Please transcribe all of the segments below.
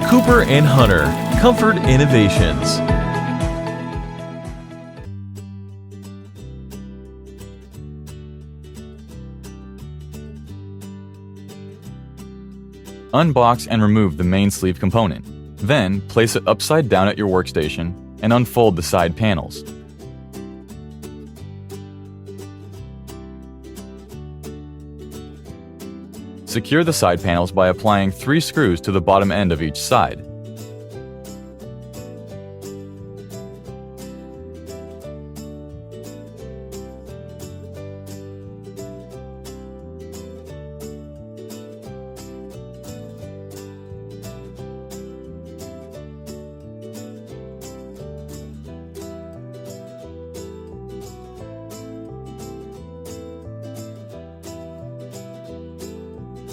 Cooper&Hunter Comfort Innovations. Unbox and remove the main sleeve component. Then, place it upside down at your workstation and unfold the side panels. Secure the side panels by applying 3 screws to the bottom end of each side.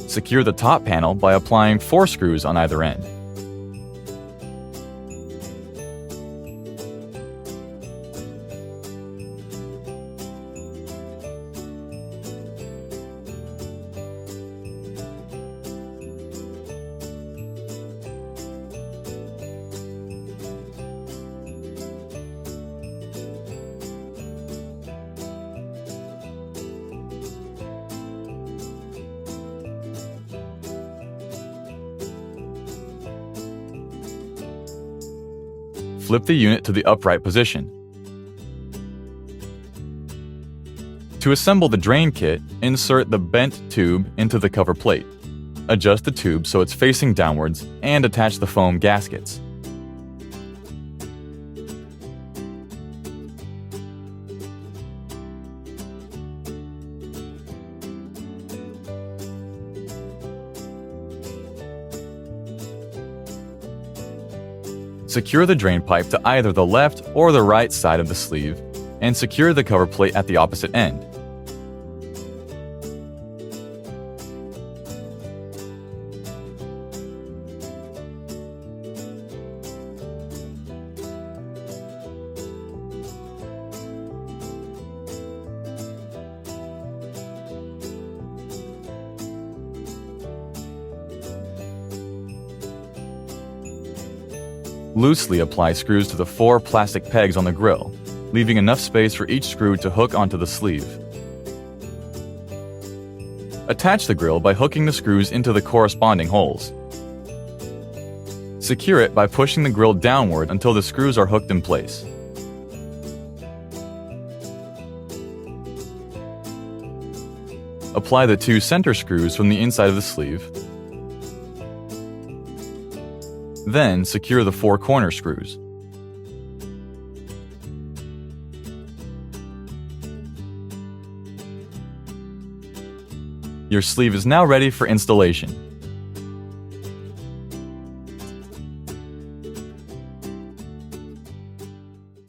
Secure the top panel by applying 4 screws on either end. Flip the unit to the upright position. To assemble the drain kit, insert the bent tube into the cover plate. Adjust the tube so it's facing downwards and attach the foam gaskets. Secure the drain pipe to either the left or the right side of the sleeve, and secure the cover plate at the opposite end. Loosely apply screws to the 4 plastic pegs on the grill, leaving enough space for each screw to hook onto the sleeve. Attach the grill by hooking the screws into the corresponding holes. Secure it by pushing the grill downward until the screws are hooked in place. Apply the 2 center screws from the inside of the sleeve. Then, secure the 4 corner screws. Your sleeve is now ready for installation.